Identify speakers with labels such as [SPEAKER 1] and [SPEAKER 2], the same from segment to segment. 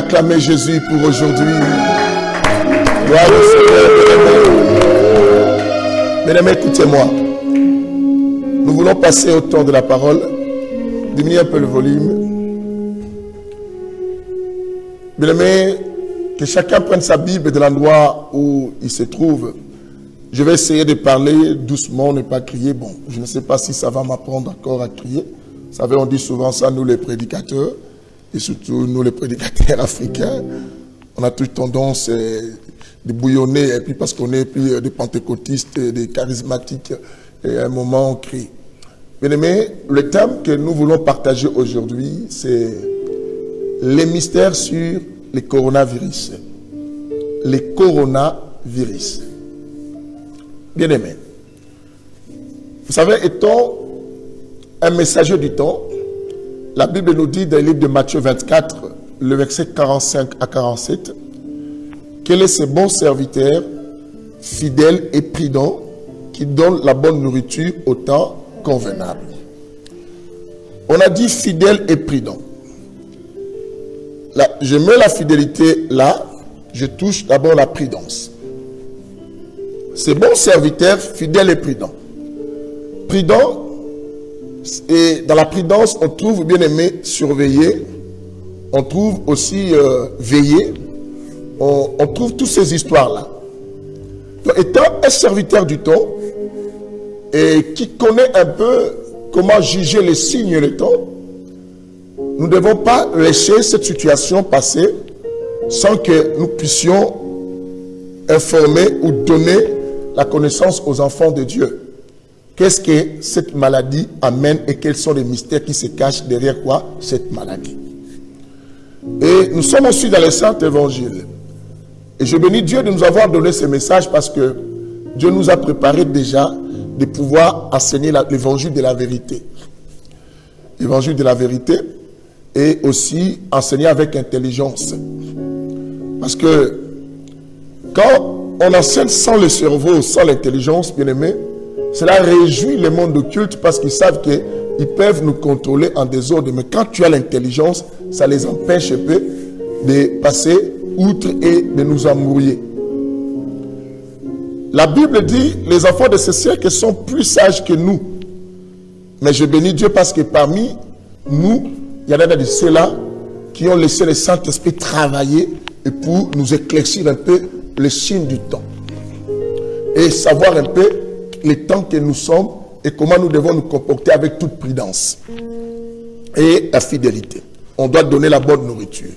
[SPEAKER 1] acclamer Jésus pour aujourd'hui. Gloire au Seigneur. Bien-aimés, écoutez-moi. Nous voulons passer au temps de la parole. Diminuez un peu le volume. Bien-aimés, que chacun prenne sa Bible de l'endroit où il se trouve. Je vais essayer de parler doucement, ne pas crier. Bon, je ne sais pas si ça va m'apprendre encore à crier. Vous savez, on dit souvent ça, nous les prédicateurs, et surtout nous les prédicateurs africains. On a toute tendance de bouillonner, et puis parce qu'on est plus des pentecôtistes, des charismatiques, et à un moment on crie. Bien aimé, le thème que nous voulons partager aujourd'hui, c'est les mystères sur les coronavirus. Les coronavirus. Bien aimé, vous savez, étant un messager du temps, la Bible nous dit dans le livre de Matthieu 24, le verset 45 à 47, quel est ce bon serviteur, fidèle et prudent, qui donne la bonne nourriture au temps convenable. On a dit fidèle et prudent. Là, je mets la fidélité là, je touche d'abord la prudence. C'est bon serviteur, fidèle et prudent. Prudent, et dans la prudence, on trouve, bien aimé, surveiller, on trouve aussi veiller, on trouve toutes ces histoires-là. Étant un serviteur du temps, et qui connaît un peu comment juger les signes et le temps, nous ne devons pas laisser cette situation passer sans que nous puissions informer ou donner la connaissance aux enfants de Dieu. Qu'est-ce que cette maladie amène et quels sont les mystères qui se cachent derrière quoi? Cette maladie. Et nous sommes aussi dans le Saint-Évangile. Et je bénis Dieu de nous avoir donné ce message parce que Dieu nous a préparé déjà de pouvoir enseigner l'évangile de la vérité. L'évangile de la vérité et aussi enseigner avec intelligence. Parce que quand on enseigne sans le cerveau, sans l'intelligence, bien aimé, cela réjouit le monde occulte parce qu'ils savent qu'ils peuvent nous contrôler en désordre. Mais quand tu as l'intelligence, ça les empêche un peu de passer outre et de nous embrouiller. La Bible dit, les enfants de ce siècle sont plus sages que nous. Mais je bénis Dieu parce que parmi nous, il y en a de ceux-là qui ont laissé le Saint-Esprit travailler et pour nous éclaircir un peu les signes du temps. Et savoir un peu les temps que nous sommes et comment nous devons nous comporter avec toute prudence et la fidélité. On doit donner la bonne nourriture.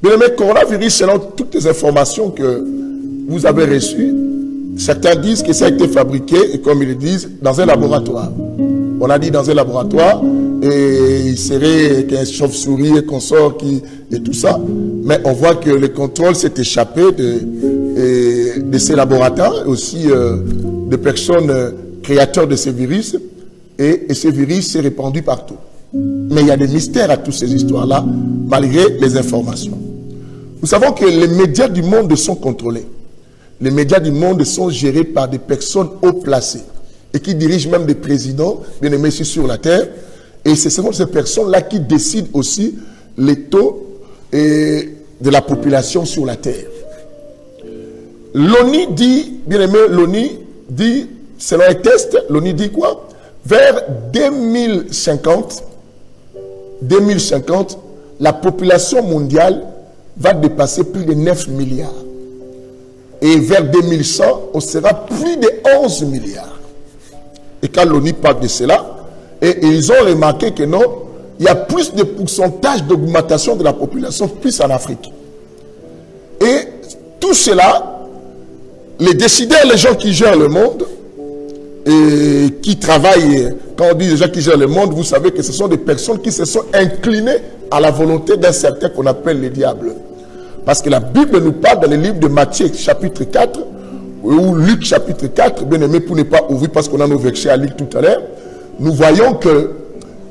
[SPEAKER 1] Bien aimé, coronavirus, selon toutes les informations que vous avez reçues, certains disent que ça a été fabriqué, et comme ils le disent, dans un laboratoire. On a dit dans un laboratoire, et il serait qu'un chauve-souris et consort et tout ça. Mais on voit que le contrôle s'est échappé de ces laboratoires, et aussi de personnes créateurs de ces virus, et ce virus s'est répandu partout. Mais il y a des mystères à toutes ces histoires-là, malgré les informations. Nous savons que les médias du monde sont contrôlés. Les médias du monde sont gérés par des personnes haut placées et qui dirigent même des présidents, bien aimés ici sur la terre. Et c'est seulement ces personnes-là qui décident aussi les taux de la population sur la terre. L'ONU dit, bien aimé, l'ONU dit, selon les tests, l'ONU dit quoi? Vers 2050, la population mondiale va dépasser plus de 9 milliards. Et vers 2100, on sera plus de 11 milliards. Et quand l'ONU parle de cela, et ils ont remarqué que non, il y a plus de pourcentage d'augmentation de la population, plus en Afrique. Et tout cela, les décideurs, les gens qui gèrent le monde, et qui travaillent, quand on dit les gens qui gèrent le monde, vous savez que ce sont des personnes qui se sont inclinées à la volonté d'un certain qu'on appelle le diable. Parce que la Bible nous parle dans le livre de Matthieu chapitre 4, ou Luc chapitre 4, bien aimé pour ne pas ouvrir parce qu'on a nos versets à lire tout à l'heure, nous voyons que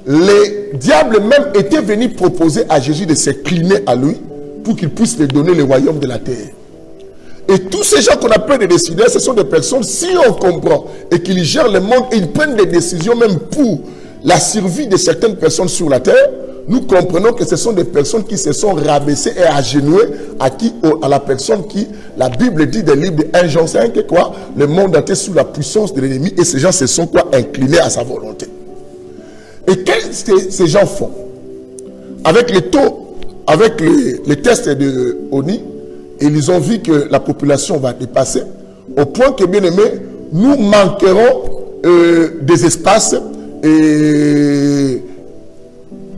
[SPEAKER 1] les diables même étaient venus proposer à Jésus de s'incliner à lui pour qu'il puisse lui donner le royaume de la terre. Et tous ces gens qu'on appelle des décideurs, ce sont des personnes, si on comprend, et qu'ils gèrent le monde, et ils prennent des décisions même pour la survie de certaines personnes sur la terre, nous comprenons que ce sont des personnes qui se sont rabaissées et agenouées à la personne qui, la Bible dit dans le livre de 1 Jean 5, que quoi, le monde était sous la puissance de l'ennemi et ces gens se sont quoi, inclinés à sa volonté. Et qu'est-ce que ces gens font? Avec les taux, avec les tests de ONI, ils ont vu que la population va dépasser, au point que, bien aimé, nous manquerons des espaces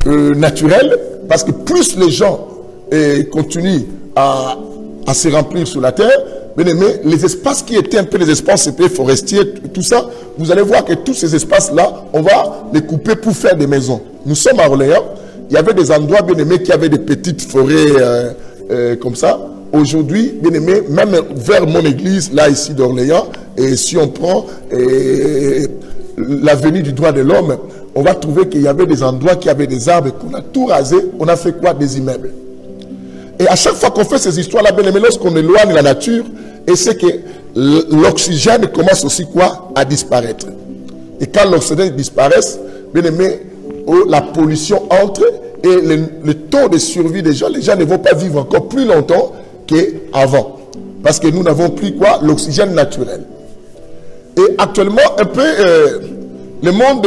[SPEAKER 1] naturels, parce que plus les gens continuent à se remplir sur la terre, bien aimé, les espaces qui étaient un peu les espaces forestiers, tout ça, vous allez voir que tous ces espaces-là, on va les couper pour faire des maisons. Nous sommes à Orléans, il y avait des endroits, bien aimés, qui avaient des petites forêts comme ça. Aujourd'hui, bien aimé, même vers mon église, là, ici d'Orléans, et si on prend l'avenue du droit de l'homme, on va trouver qu'il y avait des endroits qui avaient des arbres, qu'on a tout rasé, on a fait quoi? Des immeubles. Et à chaque fois qu'on fait ces histoires-là, bien aimé, lorsqu'on éloigne la nature, et c'est que l'oxygène commence aussi quoi? À disparaître. Et quand l'oxygène disparaît, bien aimé, la pollution entre, et le taux de survie des gens, les gens ne vont pas vivre encore plus longtemps qu'avant. Parce que nous n'avons plus quoi? L'oxygène naturel. Et actuellement, un peu, le monde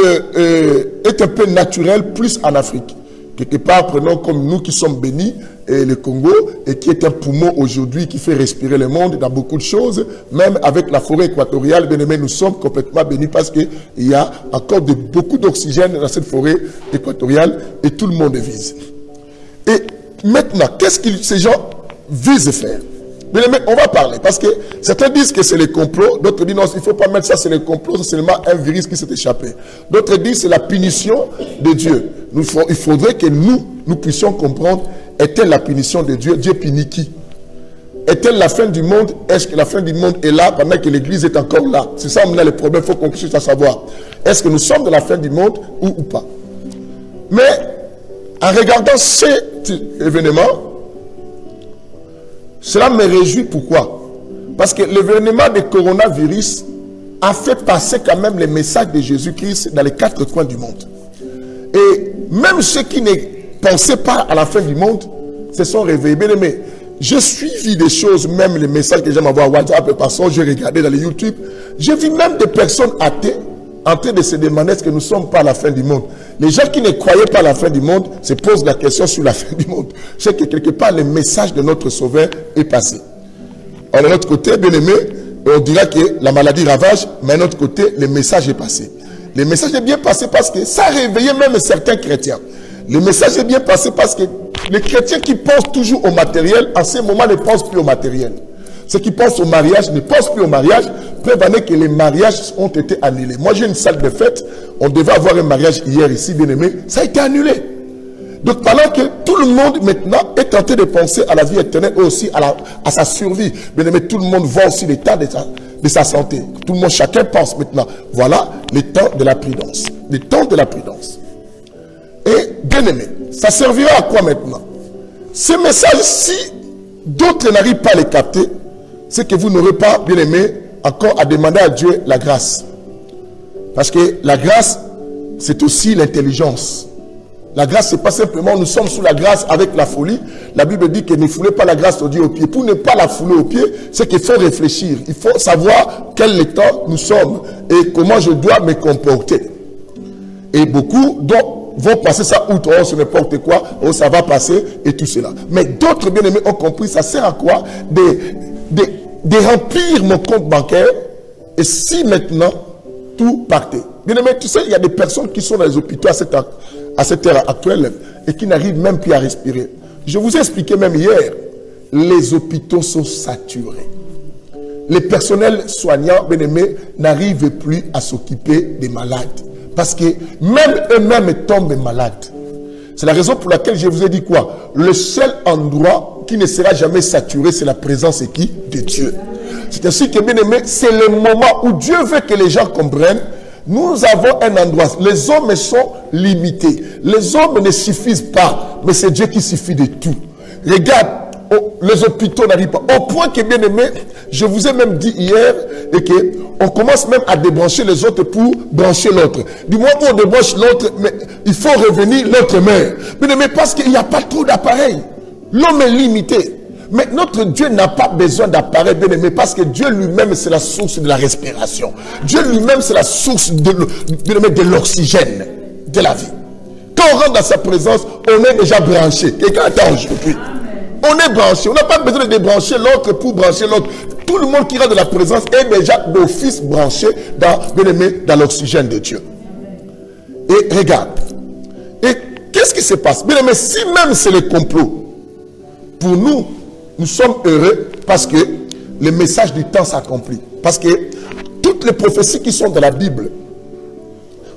[SPEAKER 1] est un peu naturel, plus en Afrique. Quelque part, prenons comme nous qui sommes bénis, et le Congo, et qui est un poumon aujourd'hui qui fait respirer le monde dans beaucoup de choses, même avec la forêt équatoriale, bien aimé, nous sommes complètement bénis parce qu'il y a encore beaucoup d'oxygène dans cette forêt équatoriale et tout le monde vise. Et maintenant, qu'est-ce que ces gens visent faire? Bien aimé, on va parler parce que certains disent que c'est le complot, d'autres disent non, il ne faut pas mettre ça, c'est le complot, c'est seulement un virus qui s'est échappé. D'autres disent c'est la punition de Dieu. Il faudrait que nous puissions comprendre, est-elle la punition de Dieu? Dieu punit qui? Est-elle la fin du monde? Est-ce que la fin du monde est là pendant que l'église est encore là? C'est ça, on a le problème, il faut qu'on puisse savoir. Est-ce que nous sommes dans la fin du monde ou pas? Mais en regardant cet événement, cela me réjouit. Pourquoi? Parce que l'événement du coronavirus a fait passer quand même le message de Jésus-Christ dans les 4 coins du monde. Et même ceux qui ne pensaient pas à la fin du monde se sont réveillés. Bien aimé, j'ai suivi des choses, même les messages que j'aime avoir WhatsApp et passant, j'ai regardé dans les YouTube. J'ai vu même des personnes athées en train de se demander est-ce que nous ne sommes pas à la fin du monde. Les gens qui ne croyaient pas à la fin du monde se posent la question sur la fin du monde. C'est que quelque part, le message de notre Sauveur est passé. Alors, de notre côté, bien aimé, on dira que la maladie ravage, mais de notre côté, le message est passé. Le message est bien passé parce que ça a réveillé même certains chrétiens. Le message est bien passé parce que les chrétiens qui pensent toujours au matériel, en ce moment ne pensent plus au matériel. Ceux qui pensent au mariage ne pensent plus au mariage, preuve en est que les mariages ont été annulés. Moi j'ai une salle de fête, on devait avoir un mariage hier ici, bien aimé, ça a été annulé. Donc pendant que tout le monde maintenant est tenté de penser à la vie éternelle et aussi à sa survie, bien aimé, tout le monde voit aussi l'état de sa santé. Tout le monde, chacun pense maintenant, voilà le temps de la prudence. Le temps de la prudence. Et bien aimé, ça servira à quoi maintenant? Ce message, si d'autres n'arrivent pas à les capter, c'est que vous n'aurez pas, bien aimé, encore à demander à Dieu la grâce. Parce que la grâce, c'est aussi l'intelligence. La grâce, c'est pas simplement, nous sommes sous la grâce avec la folie. La Bible dit que ne foulez pas la grâce au Dieu au pied. Pour ne pas la fouler au pied, c'est qu'il faut réfléchir. Il faut savoir quel état nous sommes et comment je dois me comporter. Et beaucoup vont passer ça outre, oh, c'est n'importe quoi, oh, ça va passer et tout cela. Mais d'autres bien-aimés ont compris, ça sert à quoi? De remplir mon compte bancaire et si maintenant tout partait. Bien-aimé, tu sais, il y a des personnes qui sont dans les hôpitaux à cette heure actuelle et qui n'arrivent même plus à respirer. Je vous ai expliqué même hier, les hôpitaux sont saturés. Les personnels soignants, bien-aimés, n'arrivent plus à s'occuper des malades. Parce que même eux-mêmes tombent malades. C'est la raison pour laquelle je vous ai dit quoi? Le seul endroit qui ne sera jamais saturé, c'est la présence de qui? De Dieu. C'est ainsi que, bien aimé, c'est le moment où Dieu veut que les gens comprennent. Nous avons un endroit. Les hommes sont limités. Les hommes ne suffisent pas. Mais c'est Dieu qui suffit de tout. Regarde, les hôpitaux n'arrivent pas. Au point que, bien aimé, je vous ai même dit hier, et que on commence même à débrancher les autres pour brancher l'autre. Du moment où on débranche l'autre, mais il faut revenir l'autre main. Bien aimé, parce qu'il n'y a pas trop d'appareils. L'homme est limité. Mais notre Dieu n'a pas besoin d'appareils, bien aimé, parce que Dieu lui-même, c'est la source de la respiration. Dieu lui-même, c'est la source de l'oxygène, de la vie. Quand on rentre dans sa présence, on est déjà branché. Quelqu'un attend aujourd'hui. On est branché. On n'a pas besoin de débrancher l'autre pour brancher l'autre. Tout le monde qui rentre de la présence est déjà d'office branché dans l'oxygène de Dieu. Et regarde. Et qu'est-ce qui se passe? Bien aimé, si même c'est le complot, pour nous, nous sommes heureux parce que le message du temps s'accomplit. Parce que toutes les prophéties qui sont dans la Bible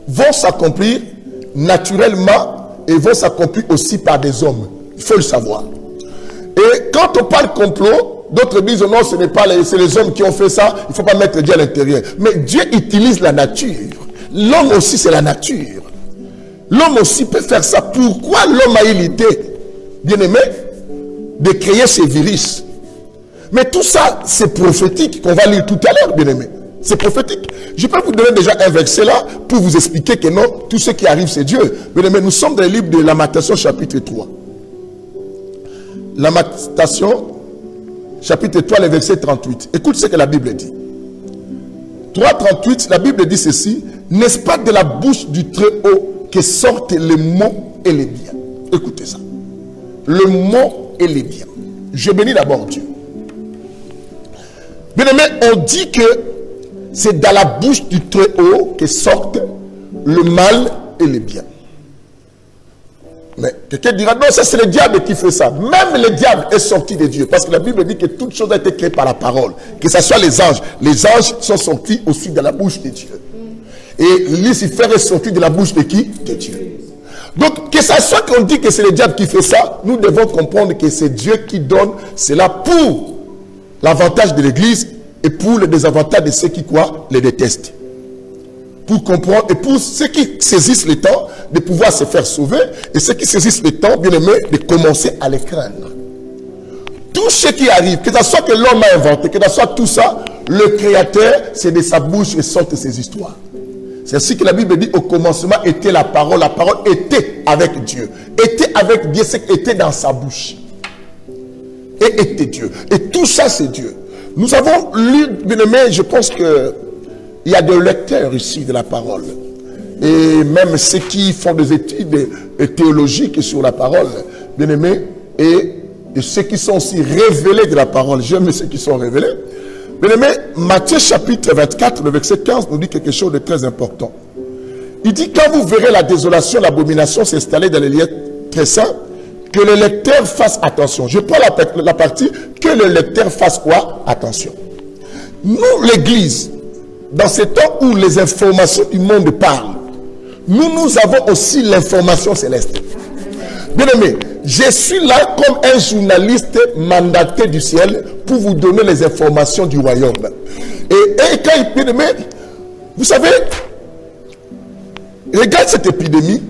[SPEAKER 1] vont s'accomplir naturellement et vont s'accomplir aussi par des hommes. Il faut le savoir. Et quand on parle complot, d'autres disent non, ce n'est pas c'est les hommes qui ont fait ça, il ne faut pas mettre Dieu à l'intérieur. Mais Dieu utilise la nature. L'homme aussi, c'est la nature. L'homme aussi peut faire ça. Pourquoi l'homme a eu l'idée, bien aimé, de créer ces virus? Mais tout ça, c'est prophétique qu'on va lire tout à l'heure, bien aimé. C'est prophétique. Je peux vous donner déjà un verset là pour vous expliquer que non, tout ce qui arrive, c'est Dieu. Bien aimé, nous sommes dans le livre de Lamentation, chapitre 3. Lamentation, chapitre 3, le verset 38. Écoute ce que la Bible dit. 3,38, la Bible dit ceci. N'est-ce pas de la bouche du Très-Haut que sortent les mots et les biens? Écoutez ça. Le mot et les biens. Je bénis d'abord Dieu. Bien aimé, on dit que c'est dans la bouche du Très-Haut que sortent le mal et les biens. Mais quelqu'un dira, non, ça c'est le diable qui fait ça. Même le diable est sorti de Dieu. Parce que la Bible dit que toute chose a été créée par la parole. Que ce soit les anges. Les anges sont sortis aussi de la bouche de Dieu. Et Lucifer est sorti de la bouche de qui? De Dieu. Donc, que ce soit qu'on dit que c'est le diable qui fait ça, nous devons comprendre que c'est Dieu qui donne cela pour l'avantage de l'Église et pour le désavantage de ceux qui, les détestent. Pour comprendre, et pour ceux qui saisissent le temps de pouvoir se faire sauver, et ceux qui saisissent le temps, bien aimé, de commencer à les craindre. Tout ce qui arrive, que ce soit que l'homme a inventé, que ce soit tout ça, le Créateur, c'est de sa bouche et sortent ces histoires. C'est ainsi que la Bible dit, au commencement était la parole était avec Dieu. Était avec Dieu, c'est était dans sa bouche. Et était Dieu. Et tout ça, c'est Dieu. Nous avons lu, bien aimé, je pense que il y a des lecteurs ici de la parole. Et même ceux qui font des études théologiques sur la parole, bien aimé, et ceux qui sont aussi révélés de la parole. J'aime ceux qui sont révélés. Bien aimé, Matthieu chapitre 24, le verset 15 nous dit quelque chose de très important. Il dit, quand vous verrez la désolation, l'abomination s'installer dans les lieux très saints, que le lecteur fasse attention. Je prends la partie, que le lecteur fasse quoi? Attention. Nous, l'Église, dans ces temps où les informations du monde parlent, nous avons aussi l'information céleste. Bien aimé, je suis là comme un journaliste mandaté du ciel pour vous donner les informations du royaume. Et quand il bien aimé, vous savez, regarde cette épidémie.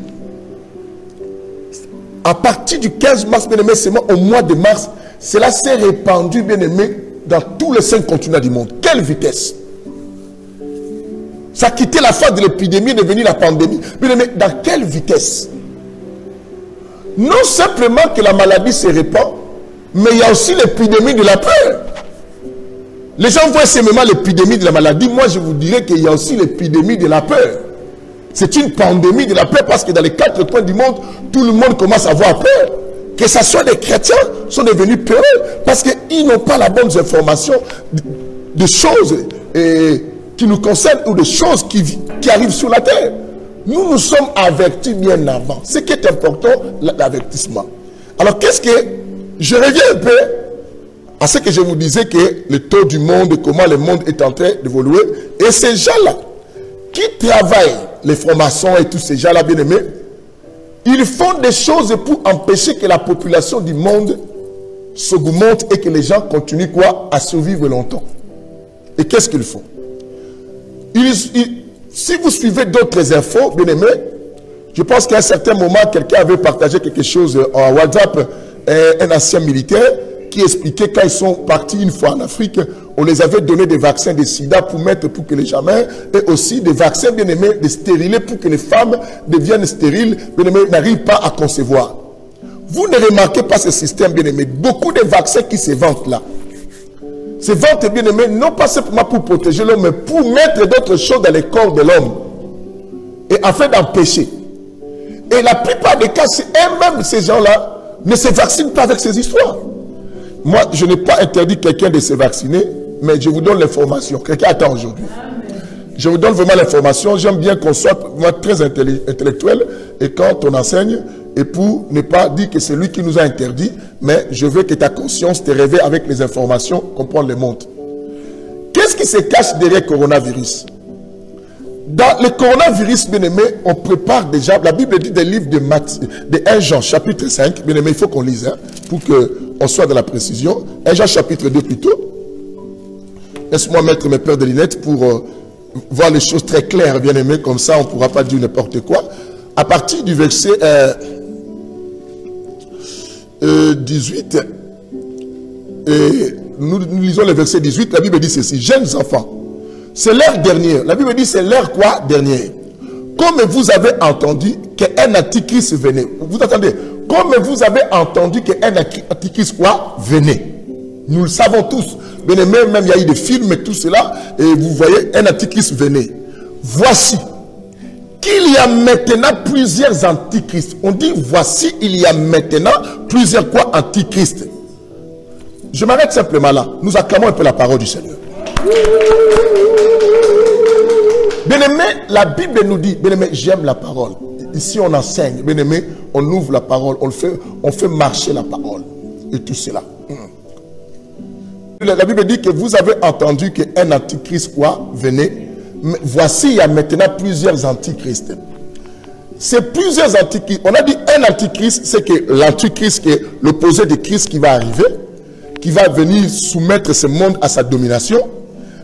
[SPEAKER 1] À partir du 15 mars, bien aimé, seulement au mois de mars, cela s'est répandu, bien aimé, dans tous les 5 continents du monde. Quelle vitesse! Ça a quitté la phase de l'épidémie et est devenu la pandémie. Bien aimé, dans quelle vitesse? Non simplement que la maladie se répand, mais il y a aussi l'épidémie de la peur. Les gens voient simplement l'épidémie de la maladie. Moi, je vous dirais qu'il y a aussi l'épidémie de la peur. C'est une pandémie de la peur parce que dans les 4 coins du monde, tout le monde commence à avoir peur. Que ce soit les chrétiens, sont devenus peureux parce qu'ils n'ont pas la bonne information de choses qui nous concernent ou de choses qui arrivent sur la terre. Nous nous sommes avertis bien avant. Ce qui est important, l'avertissement. Alors, qu'est-ce que... Je reviens un peu à ce que je vous disais que le taux du monde, comment le monde est en train d'évoluer. Et ces gens-là, qui travaillent les francs-maçons et tous ces gens-là, bien aimés, ils font des choses pour empêcher que la population du monde s'augmente et que les gens continuent à survivre longtemps. Et qu'est-ce qu'ils font? Si vous suivez d'autres infos, bien aimés, je pense qu'à un certain moment, quelqu'un avait partagé quelque chose en WhatsApp, un ancien militaire, qui expliquait quand ils sont partis une fois en Afrique, on les avait donné des vaccins de sida pour mettre pour que les gamins, et aussi des vaccins bien aimés, de stériles pour que les femmes deviennent stériles, bien aimés, n'arrivent pas à concevoir. Vous ne remarquez pas ce système bien aimé. Beaucoup de vaccins qui se vantent là. Se vantent bien aimé, non pas simplement pour protéger l'homme, mais pour mettre d'autres choses dans le corps de l'homme. Et afin d'empêcher. Et la plupart des cas, même ces gens-là ne se vaccinent pas avec ces histoires. Moi, je n'ai pas interdit quelqu'un de se vacciner, mais je vous donne l'information. Quelqu'un attend aujourd'hui. Je vous donne vraiment l'information. J'aime bien qu'on soit moi, très intellectuel et quand on enseigne, et pour ne pas dire que c'est lui qui nous a interdit, mais je veux que ta conscience te réveille avec les informations, comprendre le monde. Qu'est-ce qui se cache derrière le coronavirus? Dans le coronavirus, bien aimé, on prépare déjà, la Bible dit des livres de 1 Jean, chapitre 5, bien aimé, il faut qu'on lise, hein, pour qu'on soit dans la précision. 1 Jean, chapitre 2 plutôt. Laisse-moi mettre mes paires de lunettes pour voir les choses très claires, bien aimé, comme ça on ne pourra pas dire n'importe quoi. À partir du verset 18, et nous lisons le verset 18, la Bible dit ceci: jeunes enfants, c'est l'heure dernière. La Bible dit c'est l'heure quoi? Dernière. Comme vous avez entendu qu'un antichrist venait. Vous attendez? Comme vous avez entendu qu'un antichrist quoi? Venait. Nous le savons tous. Bien aimé, même il y a eu des films et tout cela. Et vous voyez, un antichrist venait. Voici qu'il y a maintenant plusieurs antichrists. On dit voici, il y a maintenant plusieurs quoi? Antichrists. Je m'arrête simplement là. Nous acclamons un peu la parole du Seigneur. Bien-aimé, la Bible nous dit, bien-aimé, j'aime la parole. Ici, on enseigne. Bien-aimé, on ouvre la parole, on fait marcher la parole. Et tout cela. La Bible dit que vous avez entendu qu'un antichrist quoi venait. Voici, il y a maintenant plusieurs antichrists. C'est plusieurs antichrists. On a dit un antichrist, c'est que l'antichrist qui est l'opposé de Christ qui va arriver, qui va venir soumettre ce monde à sa domination.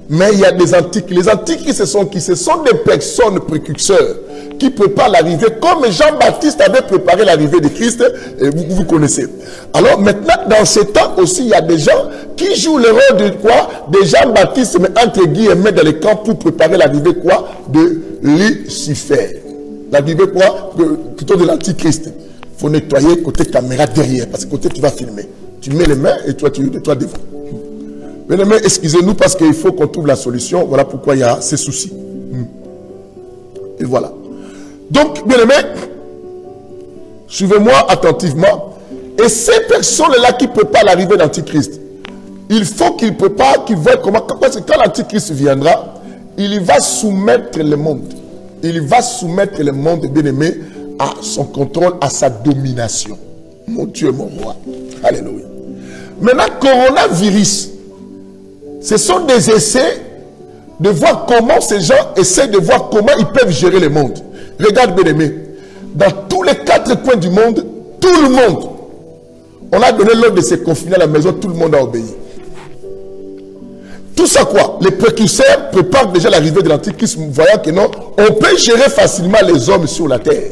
[SPEAKER 1] Mais il y a des antichrists. Les antichrists, ce sont qui? Ce sont des personnes précurseurs qui préparent l'arrivée, comme Jean-Baptiste avait préparé l'arrivée de Christ, et vous connaissez. Alors maintenant, dans ces temps aussi, il y a des gens qui jouent le rôle de quoi? De Jean-Baptiste, mais entre guillemets dans les camps pour préparer l'arrivée quoi? De Lucifer. L'arrivée quoi? Plutôt de l'antichrist. Il faut nettoyer côté caméra derrière, parce que côté tu vas filmer. Tu mets les mains et toi devant. Bien aimé, excusez-nous parce qu'il faut qu'on trouve la solution. Voilà pourquoi il y a ces soucis. Et voilà. Donc, bien aimé, suivez-moi attentivement. Et ces personnes-là qui préparent l'arrivée d'Antichrist, il faut qu'ils préparent, qu'ils voient comment. Parce que quand l'Antichrist viendra, il va soumettre le monde. Il va soumettre le monde, bien aimé, à son contrôle, à sa domination. Mon Dieu, mon roi. Alléluia. Maintenant, coronavirus. Ce sont des essais de voir comment ces gens essaient de voir comment ils peuvent gérer le monde. Regarde bien aimé, dans tous les 4 coins du monde, tout le monde, on a donné l'ordre de se confiner à la maison, tout le monde a obéi. Tout ça quoi? Les précurseurs préparent déjà l'arrivée de l'antichrist, voyant que non, on peut gérer facilement les hommes sur la terre.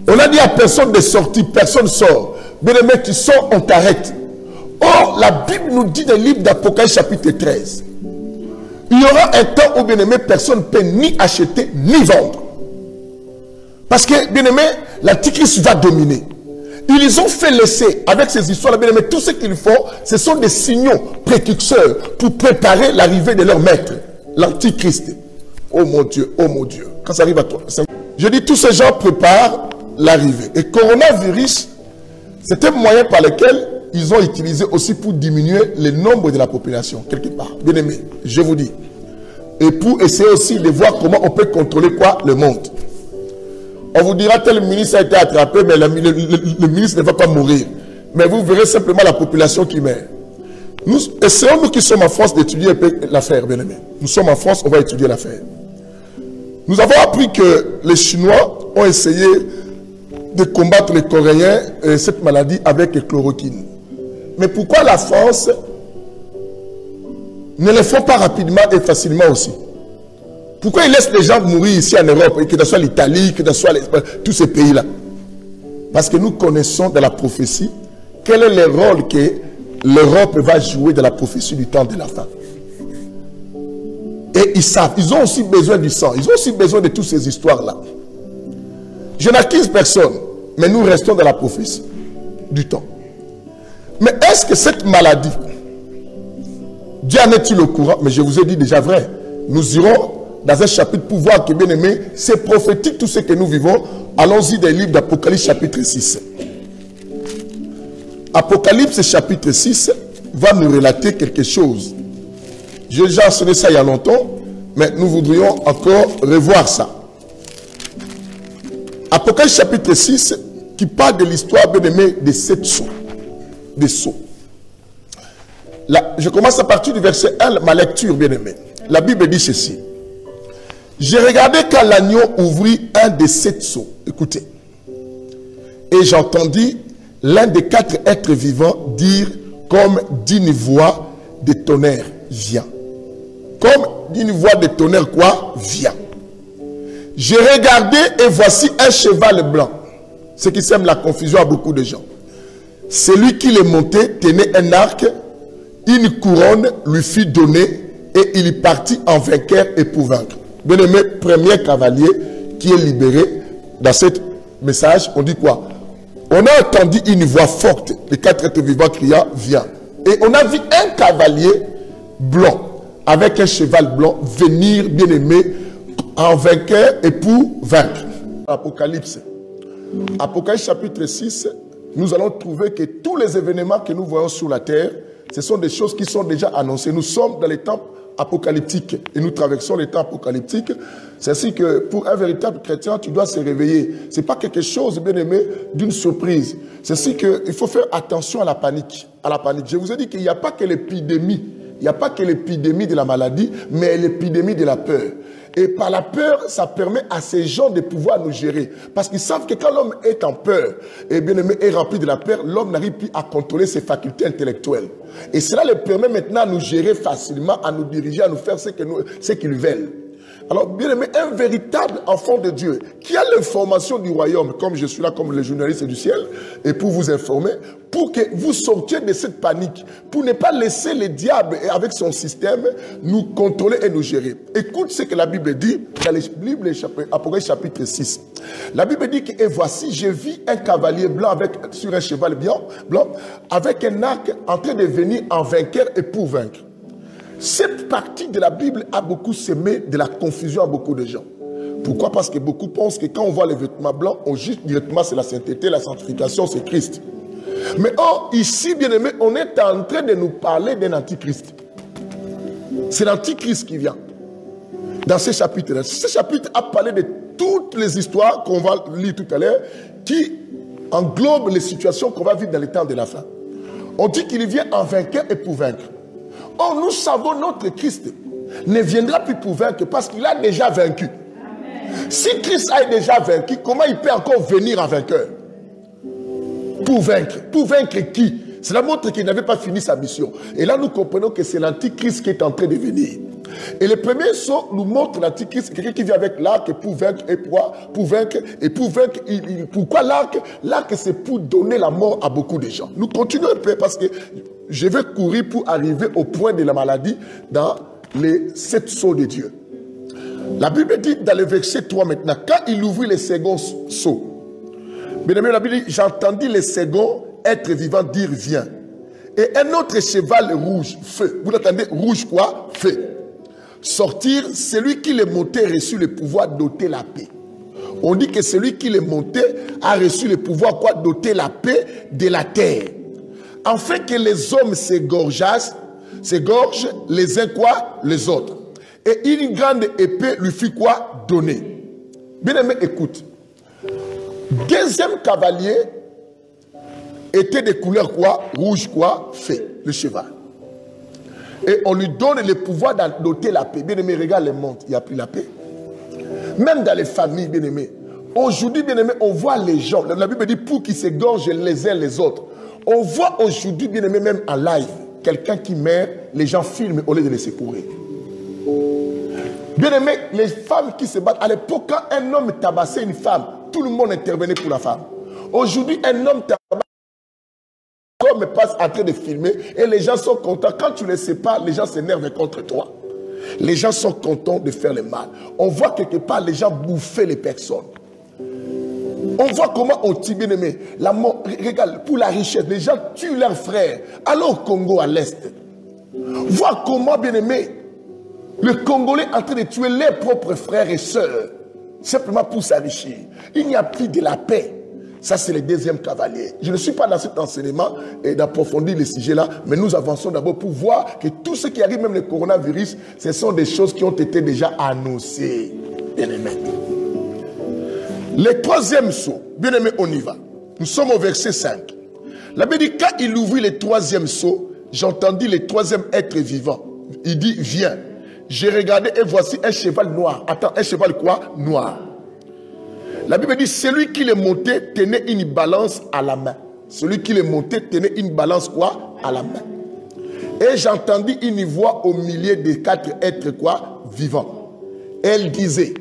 [SPEAKER 1] On a dit à personne de sortir, personne sort. Bien aimé, tu sors, on t'arrête. Or, la Bible nous dit dans le livre d'Apocalypse chapitre 13, il y aura un temps où, bien aimé, personne ne peut ni acheter ni vendre. Parce que, bien aimé, l'antichrist va dominer. Ils ont fait l'essai avec ces histoires, bien aimé, tout ce qu'ils font, ce sont des signaux précurseurs pour préparer l'arrivée de leur maître, l'antichrist. Oh mon Dieu, quand ça arrive à toi. Je dis, tous ces gens préparent l'arrivée. Et coronavirus, c'est un moyen par lequel ils ont utilisé aussi pour diminuer le nombre de la population, quelque part. Bien aimé, je vous dis. Et pour essayer aussi de voir comment on peut contrôler quoi? Le monde. On vous dira tel ministre a été attrapé, mais le ministre ne va pas mourir. Mais vous verrez simplement la population qui meurt. Nous essayons, nous qui sommes en France, d'étudier l'affaire, bien aimé. Nous sommes en France, on va étudier l'affaire. Nous avons appris que les Chinois ont essayé de combattre les Coréens cette maladie avec le chloroquine. Mais pourquoi la France ne le fait pas rapidement et facilement aussi? Pourquoi ils laissent les gens mourir ici en Europe, que ce soit l'Italie, que ce soit tous ces pays-là? Parce que nous connaissons dans la prophétie quel est le rôle que l'Europe va jouer de la prophétie du temps de la fin. Et ils savent, ils ont aussi besoin du sang, ils ont aussi besoin de toutes ces histoires-là. Je n'accuse personne, mais nous restons dans la prophétie du temps. Mais est-ce que cette maladie, Dieu en est-il au courant? Mais je vous ai dit déjà vrai. Nous irons dans un chapitre pour voir que, bien aimé, c'est prophétique tout ce que nous vivons. Allons-y des livres d'Apocalypse chapitre 6. Apocalypse chapitre 6 va nous relater quelque chose. J'ai déjà enseigné ça il y a longtemps, mais nous voudrions encore revoir ça. Apocalypse chapitre 6 qui parle de l'histoire, bien aimé, des 7 sceaux. Des sceaux. Là, je commence à partir du verset 1, ma lecture, bien aimé. La Bible dit ceci. J'ai regardé quand l'agneau ouvrit un des 7 sceaux. Écoutez. Et j'entendis l'un des 4 êtres vivants dire comme d'une voix de tonnerre, viens. Comme d'une voix de tonnerre, quoi? Viens. J'ai regardé et voici un cheval blanc. Ce qui sème la confusion à beaucoup de gens. Celui qui les montait tenait un arc, une couronne lui fut donnée et il partit en vainqueur et pour vaincre. Bien aimé, premier cavalier qui est libéré dans ce message, on dit quoi? On a entendu une voix forte, les 4 êtres vivants criant, viens. Et on a vu un cavalier blanc, avec un cheval blanc, venir, bien aimé, en vainqueur et pour vaincre. Apocalypse. Apocalypse chapitre 6, nous allons trouver que tous les événements que nous voyons sur la terre, ce sont des choses qui sont déjà annoncées. Nous sommes dans les temps apocalyptiques et nous traversons les temps apocalyptiques. C'est ainsi que pour un véritable chrétien, tu dois se réveiller. Ce n'est pas quelque chose, bien aimé, d'une surprise. C'est ainsi qu'il faut faire attention à la panique. Je vous ai dit qu'il n'y a pas que l'épidémie. Il n'y a pas que l'épidémie de la maladie, mais l'épidémie de la peur. Et par la peur, ça permet à ces gens de pouvoir nous gérer. Parce qu'ils savent que quand l'homme est en peur, et bien aimé, est rempli de la peur, l'homme n'arrive plus à contrôler ses facultés intellectuelles. Et cela le permet maintenant à nous gérer facilement, à nous diriger, à nous faire ce qu'ils veulent. Alors, bien aimé, un véritable enfant de Dieu qui a l'information du royaume, comme je suis là, comme le journaliste du ciel, et pour vous informer, pour que vous sortiez de cette panique, pour ne pas laisser le diable avec son système nous contrôler et nous gérer. Écoute ce que la Bible dit dans la Bible, Apocalypse chapitre 6. La Bible dit que, et voici, j'ai vu un cavalier blanc sur un cheval blanc, avec un arc en train de venir en vainqueur et pour vaincre. Cette partie de la Bible a beaucoup semé de la confusion à beaucoup de gens. Pourquoi? Parce que beaucoup pensent que quand on voit les vêtements blancs, on juge directement c'est la sainteté, la sanctification, c'est Christ. Mais or, ici, bien aimé, on est en train de nous parler d'un antichrist. C'est l'antichrist qui vient. Dans ce chapitre-là. Ce chapitre a parlé de toutes les histoires qu'on va lire tout à l'heure, qui englobent les situations qu'on va vivre dans les temps de la fin. On dit qu'il vient en vainqueur et pour vaincre. Or, nous savons notre Christ ne viendra plus pour vaincre parce qu'il a déjà vaincu. Amen. Si Christ a déjà vaincu, comment il peut encore venir en vainqueur? Pour vaincre. Pour vaincre qui? Cela montre qu'il n'avait pas fini sa mission. Et là, nous comprenons que c'est l'antichrist qui est en train de venir. Et le premier saut nous montre l'antichrist, quelqu'un qui vient avec l'arc pour vaincre et pour vaincre. Et pour vaincre, pourquoi l'arc? L'arc, c'est pour donner la mort à beaucoup de gens. Nous continuons un peu parce que je vais courir pour arriver au point de la maladie dans les 7 sceaux de Dieu. La Bible dit dans le verset 3 maintenant, quand il ouvrit les seconds sceaux, bien aimé, la Bible dit, j'entendis les seconds êtres vivants dire viens. Et un autre cheval rouge, feu. Vous l'entendez, rouge quoi? Feu. Sortir, celui qui les montait reçu le pouvoir d'ôter la paix. On dit que celui qui les montait a reçu le pouvoir quoi? D'ôter la paix de la terre. Afin que les hommes s'égorgent les uns quoi? Les autres. Et une grande épée lui fut quoi? Donnée. Bien aimé, écoute. Deuxième cavalier était de couleur quoi? Rouge quoi? Feu, le cheval. Et on lui donne le pouvoir d'ôter la paix. Bien aimé, regarde les mondes, il n'y a plus la paix. Même dans les familles, bien aimé. Aujourd'hui, bien aimé, on voit les gens. La Bible dit pour qu'ils s'égorgent les uns les autres. On voit aujourd'hui, bien aimé, même en live, quelqu'un qui meurt, les gens filment au lieu de les secourir. Bien aimé, les femmes qui se battent. À l'époque, quand un homme tabassait une femme, tout le monde intervenait pour la femme. Aujourd'hui, un homme tabasse l'homme parce en train de filmer et les gens sont contents. Quand tu ne le sais pas, les gens s'énervent contre toi. Les gens sont contents de faire le mal. On voit quelque part les gens bouffer les personnes. On voit comment on tue, bien aimé. Regarde, pour la richesse, les gens tuent leurs frères. Allons au Congo, à l'Est. Vois comment, bien aimé, le Congolais est en train de tuer les propres frères et sœurs. Simplement pour s'enrichir. Il n'y a plus de la paix. Ça, c'est le deuxième cavalier. Je ne suis pas dans cet enseignement et d'approfondir les sujets là, mais nous avançons d'abord pour voir que tout ce qui arrive, même le coronavirus, ce sont des choses qui ont été déjà annoncées. Bien aimé. Le troisième saut, bien aimé, on y va. Nous sommes au verset 5. La Bible dit, quand il ouvrit le troisième saut, j'entendis le troisième être vivant. Il dit, viens. J'ai regardé et voici un cheval noir. Attends, un cheval quoi? Noir. La Bible dit, celui qui le montait tenait une balance à la main. Celui qui le montait tenait une balance quoi? À la main. Et j'entendis une voix au milieu des quatre êtres quoi? Vivants. Elle disait,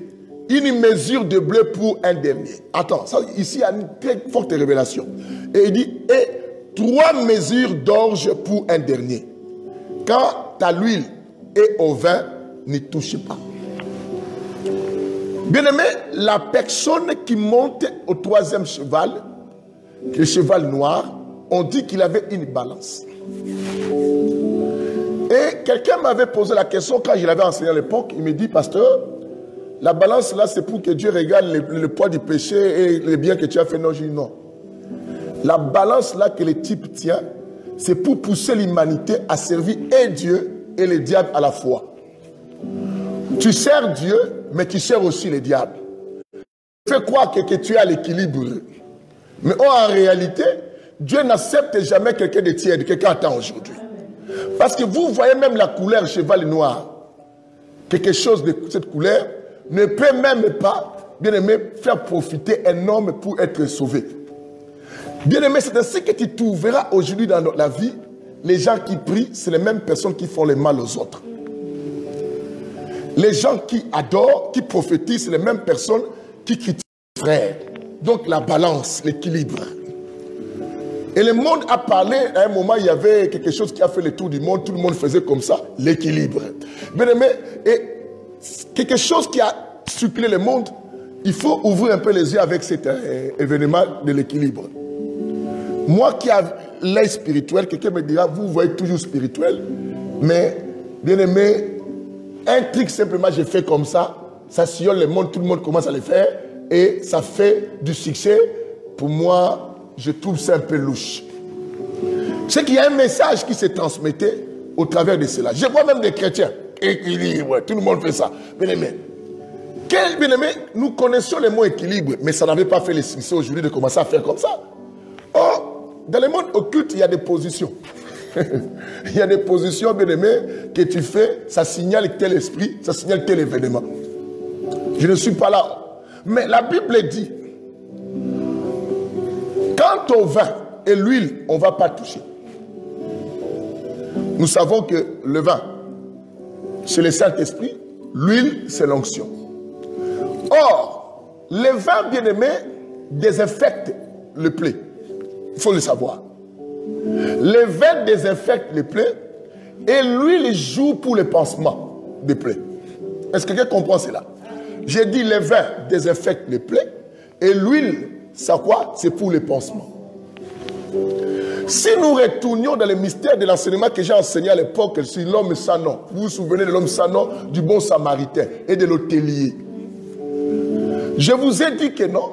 [SPEAKER 1] une mesure de bleu pour un dernier. Attends, ça, ici il y a une très forte révélation. Et il dit, et 3 mesures d'orge pour un dernier. Quant à l'huile et au vin, n'y touchez pas. Bien-aimé, la personne qui monte au troisième cheval, le cheval noir, on dit qu'il avait une balance. Et quelqu'un m'avait posé la question quand je l'avais enseigné à l'époque. Il me dit, pasteur, la balance là, c'est pour que Dieu regarde le poids du péché et le bien que tu as fait. Non, je dis non. La balance là que le type tient, c'est pour pousser l'humanité à servir et Dieu et le diable à la fois. Tu sers Dieu, mais tu sers aussi le diable. Fais croire que tu as l'équilibre. Mais en réalité, Dieu n'accepte jamais quelqu'un de tiède, quelqu'un attend aujourd'hui. Parce que vous voyez même la couleur cheval noir. Quelque chose de cette couleur ne peut même pas, bien aimé, faire profiter un homme pour être sauvé. Bien aimé, c'est ainsi que tu trouveras aujourd'hui dans la vie, les gens qui prient, c'est les mêmes personnes qui font le mal aux autres. Les gens qui adorent, qui prophétisent, c'est les mêmes personnes qui critiquent les frères. Donc la balance, l'équilibre. Et le monde a parlé, à un moment, il y avait quelque chose qui a fait le tour du monde, tout le monde faisait comme ça, l'équilibre. Bien aimé, et quelque chose qui a suppléé le monde, il faut ouvrir un peu les yeux avec cet événement de l'équilibre. Moi qui ai l'œil spirituel, quelqu'un me dira, vous voyez toujours spirituel, mais bien aimé, un truc simplement, j'ai fait comme ça, ça sillonne le monde, tout le monde commence à le faire, et ça fait du succès. Pour moi, je trouve ça un peu louche. C'est qu'il y a un message qui s'est transmetté au travers de cela. Je vois même des chrétiens, équilibre, tout le monde fait ça. Bien aimé, bien aimé, nous connaissions le mot équilibre, mais ça n'avait pas fait le succès aujourd'hui de commencer à faire comme ça. Or, dans le monde occulte, il y a des positions. Il y a des positions, bien aimé, que tu fais, ça signale tel esprit, ça signale tel événement. Je ne suis pas là. Mais la Bible dit, quant au vin et l'huile, on ne va pas toucher. Nous savons que le vin, c'est le Saint-Esprit, l'huile, c'est l'onction. Or, le vin, bien aimé, désinfecte le plaie. Il faut le savoir. Le vin désinfecte les plaies et l'huile joue pour le pansement des plaies. Est-ce que quelqu'un comprend cela? J'ai dit le vin désinfecte les plaies et l'huile, ça quoi? C'est pour le pansement. Si nous retournions dans le mystère de l'enseignement que j'ai enseigné à l'époque sur l'homme sans nom, vous vous souvenez de l'homme sans nom, du bon samaritain et de l'hôtelier. Je vous ai dit que non.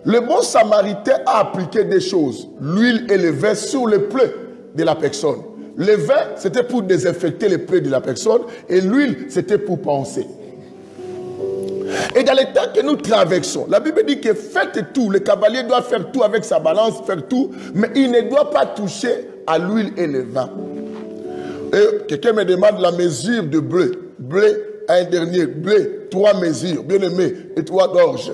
[SPEAKER 1] Le bon samaritain a appliqué des choses, l'huile et le vin sur le plaies de la personne. Le vin, c'était pour désinfecter les plaies de la personne et l'huile, c'était pour panser. Et dans les temps que nous traversons, la Bible dit que faites tout, le cavalier doit faire tout avec sa balance, faire tout, mais il ne doit pas toucher à l'huile et le vin. Et quelqu'un me demande la mesure de bleu. Bleu, un dernier, bleu, 3 mesures, bien aimé, et 3 d'orge.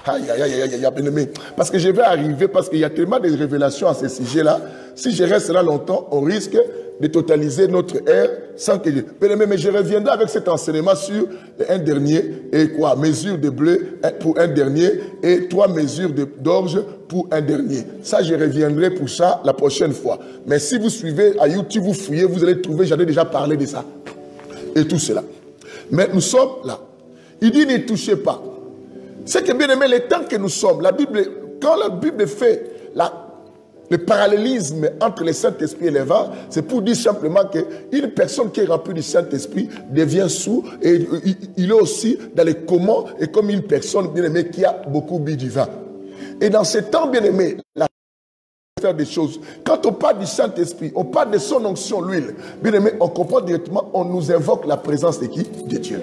[SPEAKER 1] Aïe, aïe, aïe, aïe, aïe, bien aimé. Parce que je vais arriver, parce qu'il y a tellement de révélations à ce sujet-là. Si je reste là longtemps, on risque de totaliser notre ère sans que... Mais je reviendrai avec cet enseignement sur un dernier, et quoi? Mesure de bleu pour un dernier, et 3 mesures d'orge pour un dernier. Ça, je reviendrai pour ça la prochaine fois. Mais si vous suivez à YouTube, vous fouillez, vous allez trouver, j'en ai déjà parlé de ça. Et tout cela. Mais nous sommes là. Il dit, ne touchez pas. C'est que, bien aimé, les temps que nous sommes, la Bible, quand la Bible fait le parallélisme entre le Saint-Esprit et les vents, c'est pour dire simplement qu'une personne qui est remplie du Saint-Esprit devient sourd et il est aussi dans les comment et comme une personne, bien aimée, qui a beaucoup bu du vin. Et dans ces temps, bien aimé, la faire des choses. Quand on parle du Saint-Esprit, on parle de son onction, l'huile. Bien aimé, on comprend directement, on nous invoque la présence de qui? De Dieu.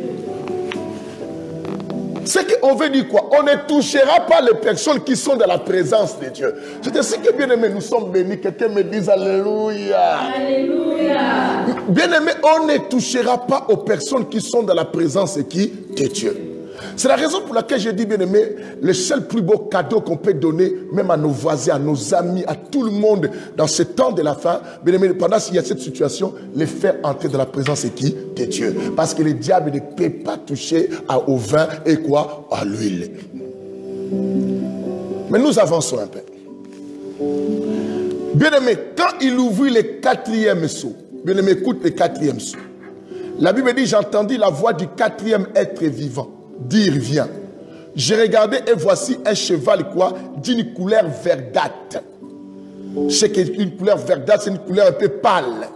[SPEAKER 1] C'est qu'on veut dire quoi? On ne touchera pas les personnes qui sont dans la présence de Dieu. C'est ainsi que, bien aimé, nous sommes bénis. Quelqu'un me dise Alléluia. Alléluia. Bien aimé, on ne touchera pas aux personnes qui sont dans la présence de qui? De Dieu. C'est la raison pour laquelle j'ai dit, bien aimé, le seul plus beau cadeau qu'on peut donner, même à nos voisins, à nos amis, à tout le monde, dans ce temps de la fin, bien aimé, pendant qu'il y a cette situation, les faire entrer dans la présence de qui? De Dieu. Parce que le diable ne peut pas toucher au vin et quoi? À l'huile. Mais nous avançons un peu. Bien aimé, quand il ouvrit le 4e sceau, bien aimé, écoute le 4e sceau. La Bible dit, j'entendis la voix du 4e être vivant. Dire, viens. J'ai regardé et voici un cheval quoi? D'une couleur verdâtre. Je sais qu'une couleur verdâtre, c'est une couleur un peu pâle.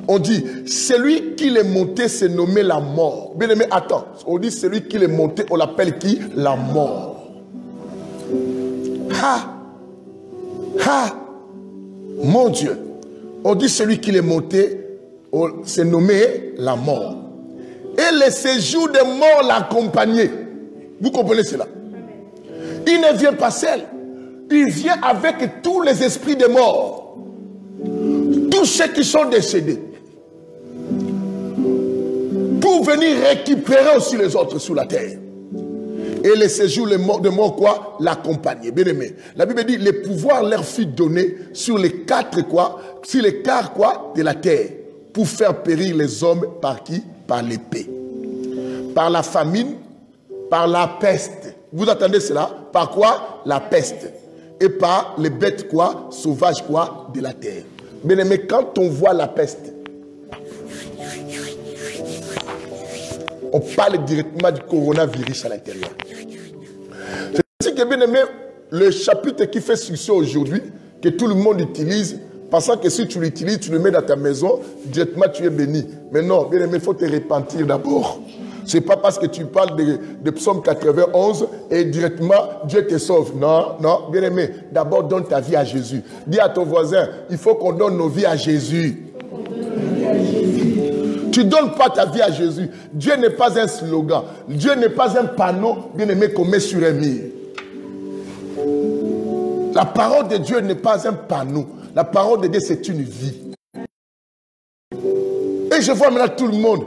[SPEAKER 1] On dit, celui qui l'est monté, c'est nommé la mort. Bien aimé, attends. On dit, celui qui l'est monté, on l'appelle qui? La mort. Mon Dieu. On dit, celui qui l'est monté, c'est nommé la mort. Et le séjour des morts l'accompagnait. Vous comprenez cela? Il ne vient pas seul. Il vient avec tous les esprits des morts. Tous ceux qui sont décédés. Pour venir récupérer aussi les autres sous la terre. Et le séjour des morts quoi? L'accompagnait. Bien aimé. La Bible dit, le pouvoir leur fut donné sur les 4 quoi? Sur les quarts quoi? De la terre. Pour faire périr les hommes par qui? Par l'épée, par la famine, par la peste. Vous entendez cela? Par quoi? La peste. Et par les bêtes quoi? Sauvages quoi? De la terre. Bien aimé, quand on voit la peste, on parle directement du coronavirus à l'intérieur. C'est ainsi que, bien aimé, le chapitre qui fait succès aujourd'hui, que tout le monde utilise, pensant que si tu l'utilises, tu le mets dans ta maison, directement tu es béni. Mais non, bien aimé, il faut te repentir d'abord. Ce n'est pas parce que tu parles de Psaume 91 et directement Dieu te sauve. Non, non, bien aimé, d'abord donne ta vie à Jésus. Dis à ton voisin, il faut qu'on donne nos vies à Jésus. Tu ne donnes pas ta vie à Jésus. Dieu n'est pas un slogan. Dieu n'est pas un panneau, bien aimé, qu'on met sur un mur. La parole de Dieu n'est pas un panneau. La parole de Dieu, c'est une vie. Et je vois maintenant tout le monde,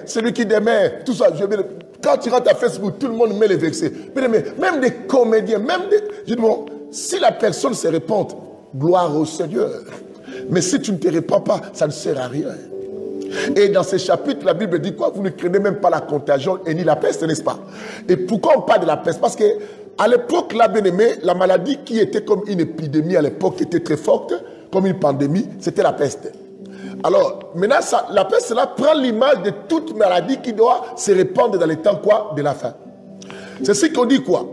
[SPEAKER 1] celui qui demeure, tout ça. Quand tu rentres à Facebook, tout le monde met les versets. Même des comédiens, je dis, bon, si la personne se répand, gloire au Seigneur. Mais si tu ne te répands pas, ça ne sert à rien. Et dans ce chapitre, la Bible dit quoi? Vous ne craignez même pas la contagion et ni la peste, n'est-ce pas? Et pourquoi on parle de la peste? Parce que à l'époque, là, bien aimé, la maladie qui était comme une épidémie à l'époque, qui était très forte, comme une pandémie, c'était la peste. Alors, maintenant, la peste, là, prend l'image de toute maladie qui doit se répandre dans les temps, quoi, de la fin. C'est ce qu'on dit, quoi.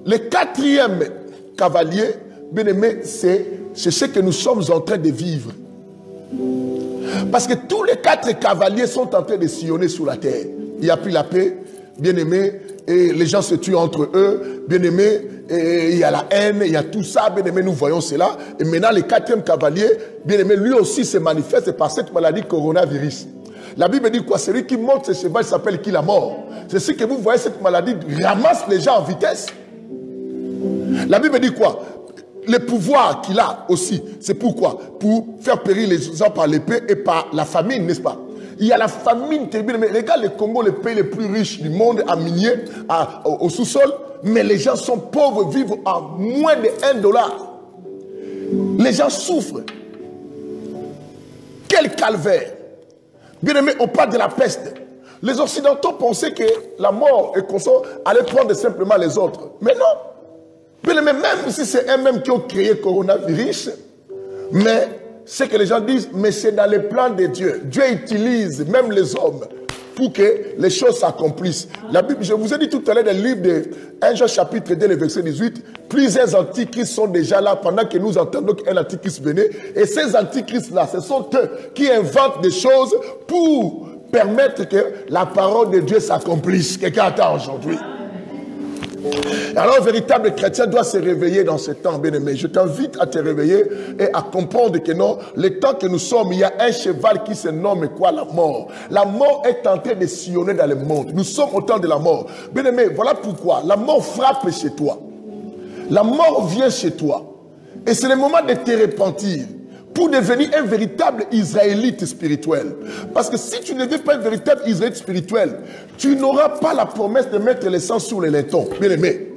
[SPEAKER 1] Le 4e cavalier, bien aimé, c'est ce que nous sommes en train de vivre. Parce que tous les 4 cavaliers sont en train de sillonner sur la terre. Il n'y a plus la paix, bien aimé, et les gens se tuent entre eux, bien aimé, et il y a la haine, il y a tout ça, bien aimé, nous voyons cela. Et maintenant, le 4e cavalier, bien aimé, lui aussi se manifeste par cette maladie coronavirus. La Bible dit quoi? Celui qui monte ce cheval s'appelle qui? La mort. C'est ce que vous voyez, cette maladie ramasse les gens en vitesse. La Bible dit quoi? Le pouvoir qu'il a aussi, c'est pourquoi? Pour faire périr les gens par l'épée et par la famine, n'est-ce pas? Il y a la famine terrible. Mais regarde le Congo, le pays le plus riche du monde, à minier, au sous-sol. Mais les gens sont pauvres, vivent à moins de $1. Les gens souffrent. Quel quel calvaire. Bien aimé, on parle de la peste. Les Occidentaux pensaient que la mort et consort allait prendre simplement les autres. Mais non. Bien aimé, même si c'est eux-mêmes qui ont créé le coronavirus, mais ce que les gens disent, mais c'est dans les plans de Dieu. Dieu utilise même les hommes pour que les choses s'accomplissent. La Bible, je vous ai dit tout à l'heure dans le livre de 1 Jean chapitre 2, le verset 18, plusieurs antichrists sont déjà là pendant que nous entendons qu'un antichrist venait. Et ces antichrists-là, ce sont eux qui inventent des choses pour permettre que la parole de Dieu s'accomplisse. Quelqu'un attend aujourd'hui. Alors, un véritable chrétien doit se réveiller dans ce temps, bien-aimé. Je t'invite à te réveiller et à comprendre que non, le temps que nous sommes, il y a un cheval qui se nomme quoi? La mort. La mort est en train de sillonner dans le monde. Nous sommes au temps de la mort. Bien-aimé, voilà pourquoi. La mort frappe chez toi. La mort vient chez toi. Et c'est le moment de te repentir pour devenir un véritable Israélite spirituel. Parce que si tu ne deviens pas un véritable Israélite spirituel, tu n'auras pas la promesse de mettre le sang sur les laitons. Bien aimé.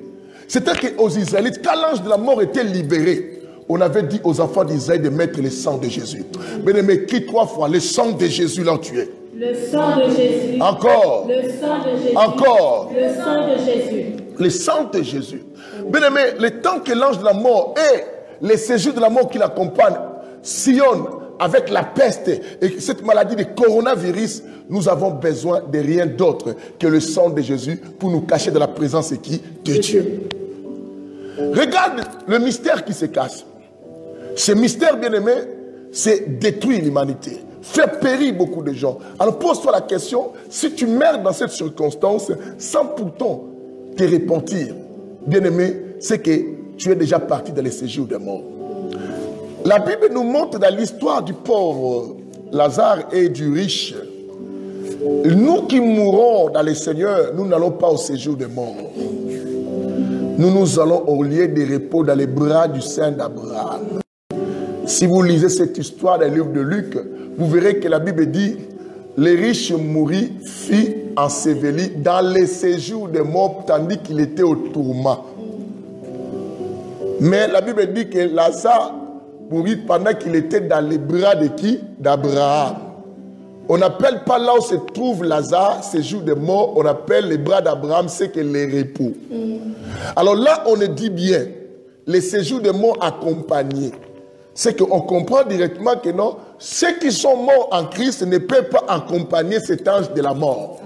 [SPEAKER 1] C'est-à-dire qu'aux Israélites, quand l'ange de la mort était libéré, on avait dit aux enfants d'Israël de mettre le sang de Jésus. Bien aimé, crie 3 fois, le sang de Jésus l'a tué.
[SPEAKER 2] Le sang de Jésus.
[SPEAKER 1] Encore.
[SPEAKER 2] Le sang de Jésus.
[SPEAKER 1] Encore.
[SPEAKER 2] Le sang de Jésus.
[SPEAKER 1] Le sang de Jésus. Bien aimé, le temps que l'ange de la mort et les séjours de la mort qui l'accompagnent sillonne avec la peste et cette maladie de coronavirus, nous avons besoin de rien d'autre que le sang de Jésus pour nous cacher de la présence de qui? De Dieu. Regarde le mystère qui se cache. Ce mystère, bien-aimé, c'est détruire l'humanité, faire périr beaucoup de gens. Alors pose-toi la question, si tu meurs dans cette circonstance sans pourtant te repentir, bien-aimé, c'est que tu es déjà parti dans les séjours de mort. La Bible nous montre dans l'histoire du pauvre Lazare et du riche. Nous qui mourons dans le Seigneur, nous n'allons pas au séjour de mort. Nous allons au lieu de repos dans les bras du Saint d'Abraham. Si vous lisez cette histoire dans le livre de Luc, vous verrez que la Bible dit les riches mourit, fit enseveli dans les séjours de mort tandis qu'il était au tourment. Mais la Bible dit que Lazare mourit pendant qu'il était dans les bras de qui? D'Abraham. On n'appelle pas là où se trouve Lazare, séjour de mort, on appelle les bras d'Abraham, c'est que les repos. Alors là, on le dit bien, les séjours de mort accompagnés. C'est qu'on comprend directement que non, ceux qui sont morts en Christ ne peuvent pas accompagner cet ange de la mort.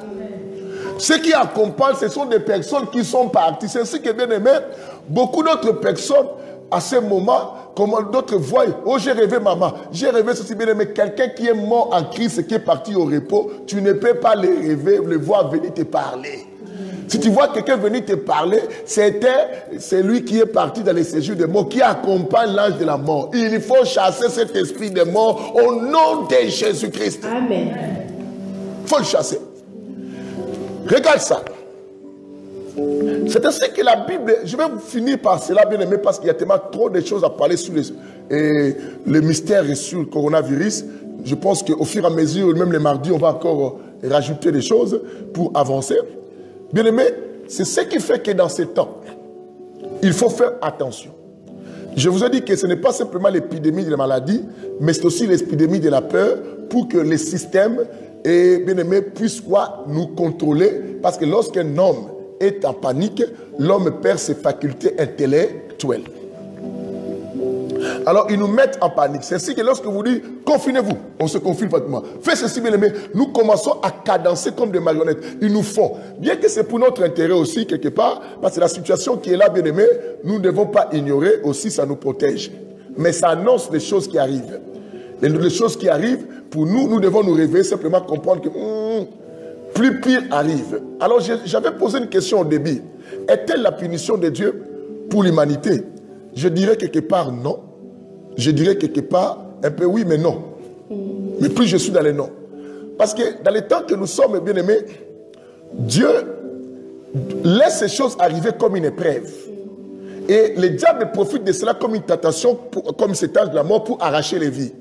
[SPEAKER 1] Ceux qui accompagnent, ce sont des personnes qui sont parties. C'est ce qui est bien aimé. Beaucoup d'autres personnes, à ce moment, comme d'autres voient, oh j'ai rêvé maman, j'ai rêvé ceci, bien aimé. Quelqu'un qui est mort en Christ, qui est parti au repos, tu ne peux pas le rêver, le voir venir te parler. Si tu vois quelqu'un venir te parler, c'est lui qui est parti dans les séjours de mort, qui accompagne l'ange de la mort. Il faut chasser cet esprit de mort au nom de Jésus-Christ.
[SPEAKER 2] Amen.
[SPEAKER 1] Il faut le chasser. Regarde ça. C'est ainsi que la Bible, je vais finir par cela, bien aimé, parce qu'il y a tellement trop de choses à parler sur le mystère et sur le coronavirus. Je pense qu'au fur et à mesure, même les mardis, on va encore rajouter des choses pour avancer. Bien aimé, c'est ce qui fait que dans ces temps, il faut faire attention. Je vous ai dit que ce n'est pas simplement l'épidémie de la maladie, mais c'est aussi l'épidémie de la peur pour que les systèmes, bien aimé, puissent quoi, nous contrôler. Parce que lorsqu'un homme est en panique, l'homme perd ses facultés intellectuelles. Alors, ils nous mettent en panique. C'est ainsi que lorsque vous dites, confinez-vous, on se confine pratiquement. Faites ceci, bien aimé, nous commençons à cadencer comme des marionnettes. Ils nous font. Bien que c'est pour notre intérêt aussi, quelque part, parce que la situation qui est là, bien aimé, nous ne devons pas ignorer, aussi ça nous protège. Mais ça annonce les choses qui arrivent. Les choses qui arrivent, pour nous, nous devons nous réveiller, simplement comprendre que plus pire arrive. Alors, j'avais posé une question au début. Est-elle la punition de Dieu pour l'humanité? Je dirais quelque part non. Je dirais quelque part un peu oui, mais non. Mais plus je suis dans les non. Parce que dans les temps que nous sommes, bien aimés, Dieu laisse ces choses arriver comme une épreuve. Et le diable profite de cela comme une tentation, comme cet ange de la mort, pour arracher les vies.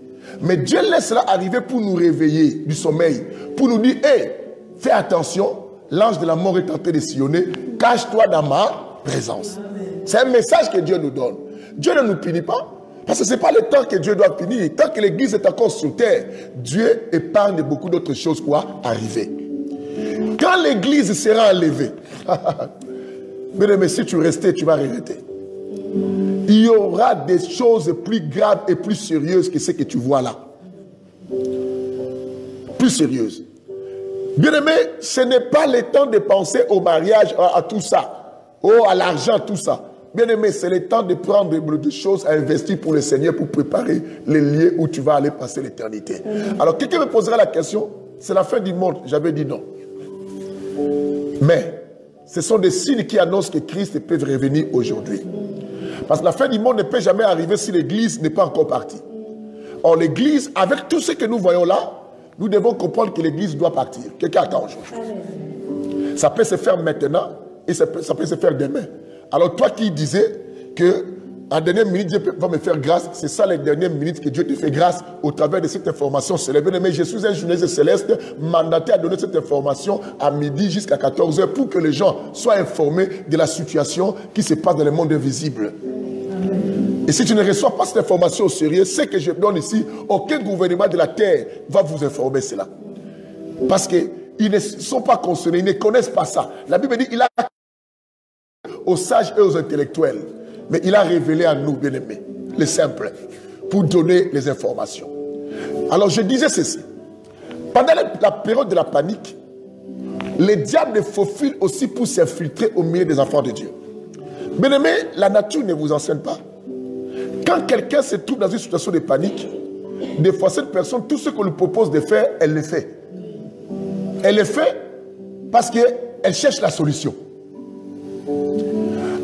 [SPEAKER 1] Mais Dieu laisse cela arriver pour nous réveiller du sommeil. Pour nous dire, hé, fais attention, l'ange de la mort est en train de sillonner, cache-toi dans ma présence. C'est un message que Dieu nous donne. Dieu ne nous punit pas. Parce que ce n'est pas le temps que Dieu doit finir. Tant que l'église est encore sur terre, Dieu épargne beaucoup d'autres choses quoi arriver. Quand l'église sera enlevée, mais si tu restais, tu vas regretter. Il y aura des choses plus graves et plus sérieuses que ce que tu vois là. Plus sérieuses. Bien-aimé, ce n'est pas le temps de penser au mariage, à tout ça, à l'argent, tout ça. Bien-aimé, c'est le temps de prendre des choses à investir pour le Seigneur, pour préparer les lieux où tu vas aller passer l'éternité. Alors, quelqu'un me posera la question, c'est la fin du monde. J'avais dit non. Mais, ce sont des signes qui annoncent que Christ peut revenir aujourd'hui. Parce que la fin du monde ne peut jamais arriver si l'église n'est pas encore partie. Or, l'église, avec tout ce que nous voyons là, nous devons comprendre que l'église doit partir. Quelqu'un attend aujourd'hui. Ça peut se faire maintenant et ça peut se faire demain. Alors toi qui disais que en dernière minute, Dieu va me faire grâce, c'est ça les dernières minutes que Dieu te fait grâce au travers de cette information célèbre. Mais je suis un journaliste céleste mandaté à donner cette information à midi jusqu'à 14h pour que les gens soient informés de la situation qui se passe dans le monde invisible. Et si tu ne reçois pas cette information au sérieux, ce que je donne ici, aucun gouvernement de la terre va vous informer cela. Parce qu'ils ne sont pas concernés, ils ne connaissent pas ça. La Bible dit qu'il a aux sages et aux intellectuels, mais il a révélé à nous, bien-aimés, les simples, pour donner les informations. Alors je disais ceci. Pendant la période de la panique, les diables faufilent aussi pour s'infiltrer au milieu des enfants de Dieu. Bien-aimés, la nature ne vous enseigne pas. Quand quelqu'un se trouve dans une situation de panique, des fois cette personne, tout ce qu'on lui propose de faire, elle le fait. Elle le fait parce qu'elle cherche la solution.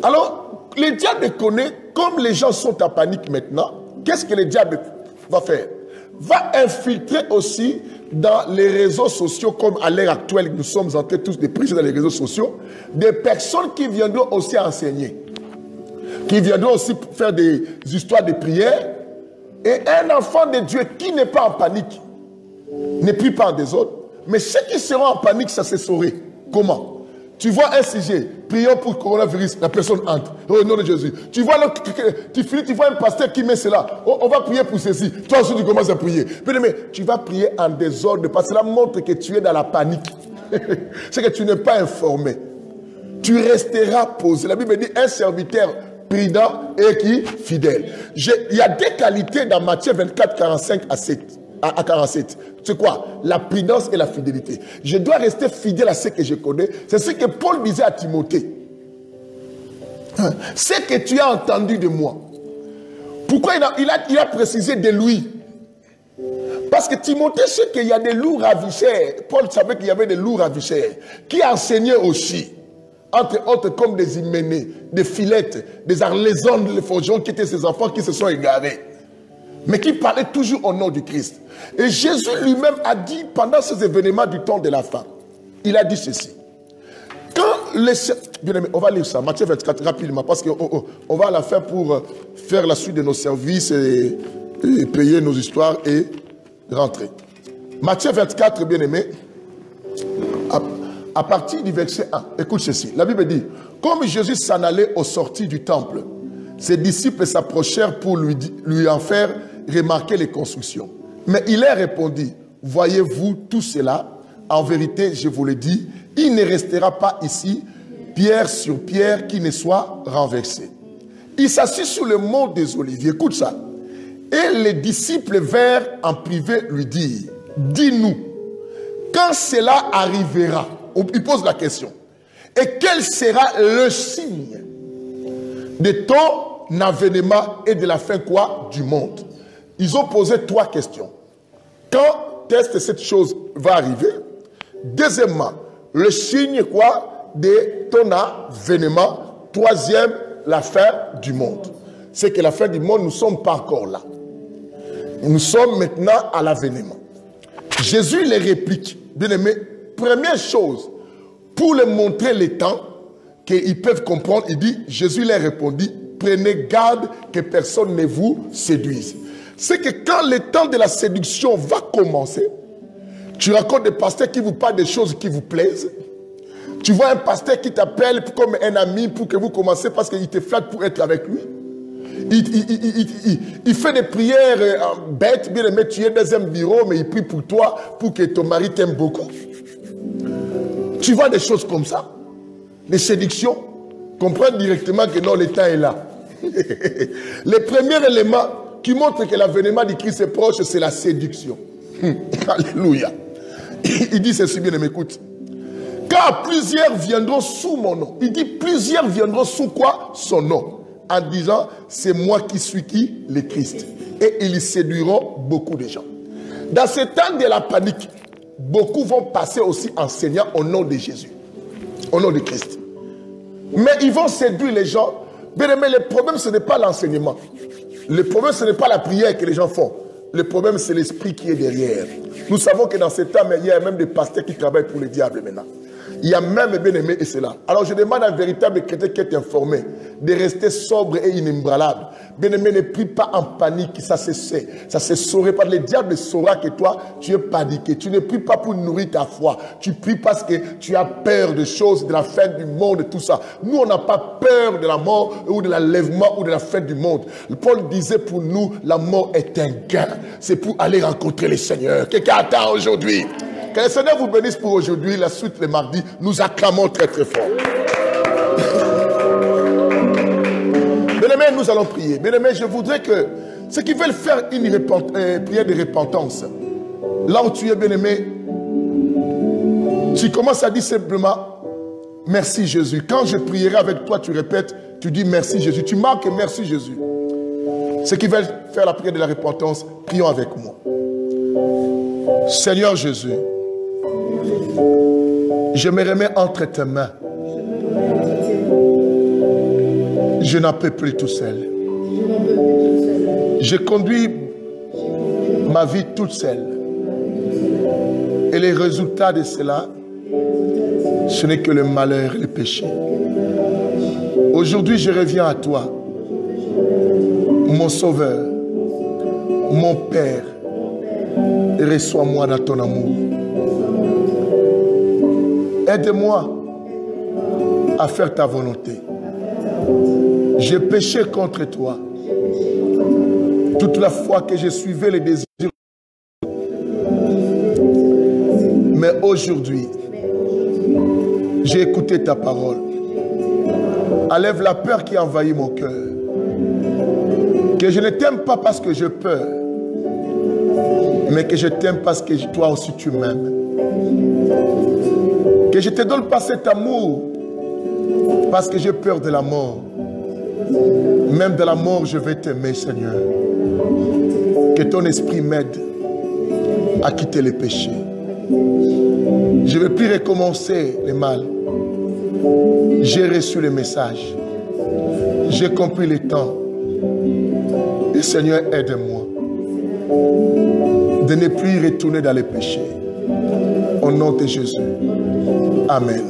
[SPEAKER 1] Alors, le diable connaît, comme les gens sont en panique maintenant, qu'est-ce que le diable va faire? Va infiltrer aussi dans les réseaux sociaux, comme à l'heure actuelle, nous sommes en train tous de prêcher dans les réseaux sociaux, des personnes qui viendront aussi enseigner, qui viendront aussi faire des histoires de prière. Et un enfant de Dieu qui n'est pas en panique, ne prie pas en désordre, mais ceux qui seront en panique, ça se saurait. Comment? Tu vois un sujet, prions pour le coronavirus, la personne entre. Au nom de Jésus. Tu vois, tu vois un pasteur qui met cela. On va prier pour ceci. Toi aussi, tu commences à prier. Mais tu vas prier en désordre parce que cela montre que tu es dans la panique. C'est que tu n'es pas informé. Tu resteras posé. La Bible dit un serviteur prudent et qui fidèle. Il y a deux qualités dans Matthieu 24, 45 à 47. C'est quoi? La prudence et la fidélité. Je dois rester fidèle à ce que je connais. C'est ce que Paul disait à Timothée. Ce que tu as entendu de moi. Pourquoi il a précisé de lui? Parce que Timothée sait qu'il y a des loups ravicheurs. Paul savait qu'il y avait des loups ravicheurs qui enseignaient aussi. Entre autres comme des hyménées, des filettes, des arlésiennes, les forgerons qui étaient ces enfants qui se sont égarés. Mais qui parlaient toujours au nom du Christ. Et Jésus lui-même a dit pendant ces événements du temps de la fin, il a dit ceci. Quand les... Bien aimé, on va lire ça, Matthieu 24 rapidement, parce qu'on va à la fin pour faire la suite de nos services et payer nos histoires et rentrer. Matthieu 24, bien aimé, à partir du verset 1, écoute ceci. La Bible dit, comme Jésus s'en allait aux sorties du temple, ses disciples s'approchèrent pour lui en faire remarquer les constructions. Mais il leur répondit, voyez-vous tout cela? En vérité, je vous le dis, il ne restera pas ici, pierre sur pierre, qui ne soit renversé. Il s'assit sur le mont des Oliviers. Écoute ça. Et les disciples vinrent en privé lui dire, dis-nous, quand cela arrivera? Il pose la question. Et quel sera le signe de ton avènement et de la fin quoi? Du monde. Ils ont posé trois questions. Quand est-ce que cette chose va arriver? Deuxièmement, le signe quoi? De ton avènement. Troisième, la fin du monde. C'est que la fin du monde, nous ne sommes pas encore là. Nous sommes maintenant à l'avènement. Jésus les réplique. Bien aimé, première chose, pour leur montrer les temps qu'ils peuvent comprendre, il dit, Jésus leur répondit, prenez garde que personne ne vous séduise. C'est que quand le temps de la séduction va commencer, tu rencontres des pasteurs qui vous parlent des choses qui vous plaisent. Tu vois un pasteur qui t'appelle comme un ami pour que vous commencez parce qu'il te flatte pour être avec lui. Il fait des prières bêtes, bien aimé, tu es dans un bureau, mais il prie pour toi, pour que ton mari t'aime beaucoup. Tu vois des choses comme ça, les séductions, comprends directement que non, le temps est là. Le premier élément qui montre que l'avènement du Christ est proche, c'est la séduction. Alléluia. Il dit ceci, bien aimé, écoute. Car plusieurs viendront sous mon nom. Il dit plusieurs viendront sous quoi? Son nom. En disant, c'est moi qui suis qui? Le Christ. Et ils séduiront beaucoup de gens. Dans ce temps de la panique, beaucoup vont passer aussi enseignant au nom de Jésus. Au nom de Christ. Mais ils vont séduire les gens. Bien aimé, le problème, ce n'est pas l'enseignement. Le problème, ce n'est pas la prière que les gens font. Le problème, c'est l'esprit qui est derrière. Nous savons que dans ce temps, il y a même des pasteurs qui travaillent pour le diable maintenant. Il y a même, bien aimé, et c'est là. Alors je demande à un véritable chrétien qui est informé de rester sobre et inébranlable. Bien aimé, ne prie pas en panique, ça se sait. Ça se saurait pas. Le diable saura que toi, tu es paniqué. Tu ne pries pas pour nourrir ta foi. Tu pries parce que tu as peur de choses, de la fin du monde, tout ça. Nous, on n'a pas peur de la mort ou de l'enlèvement ou de la fin du monde. Paul disait pour nous, la mort est un gain. C'est pour aller rencontrer le Seigneur. Quelqu'un attend aujourd'hui. Que le Seigneur vous bénisse pour aujourd'hui. La suite, le mardi, nous acclamons très très fort. Bien-aimés, nous allons prier. Bien-aimés, je voudrais que ceux qui veulent faire une prière de repentance, là où tu es, bien-aimé, tu commences à dire simplement merci Jésus. Quand je prierai avec toi, tu répètes, tu dis merci Jésus. Tu marques merci Jésus. Ceux qui veulent faire la prière de la repentance, prions avec moi. Seigneur Jésus, je me remets entre tes mains. Je n'en peux plus tout seul. Je conduis ma vie toute seule. Et les résultats de cela, ce n'est que le malheur et le péché. Aujourd'hui, je reviens à toi, mon Sauveur, mon Père, et reçois-moi dans ton amour. Aide-moi à faire ta volonté. J'ai péché contre toi. Toute la fois que je suivais les désirs. Mais aujourd'hui, j'ai écouté ta parole. Enlève la peur qui envahit mon cœur. Que je ne t'aime pas parce que j'ai peur, mais que je t'aime parce que toi aussi tu m'aimes. Que je ne te donne pas cet amour parce que j'ai peur de la mort. Même de la mort, je vais t'aimer, Seigneur. Que ton esprit m'aide à quitter les péchés. Je ne veux plus recommencer le mal. J'ai reçu le message. J'ai compris le temps. Et Seigneur, aide-moi de ne plus retourner dans les péchés. Au nom de Jésus. Amen.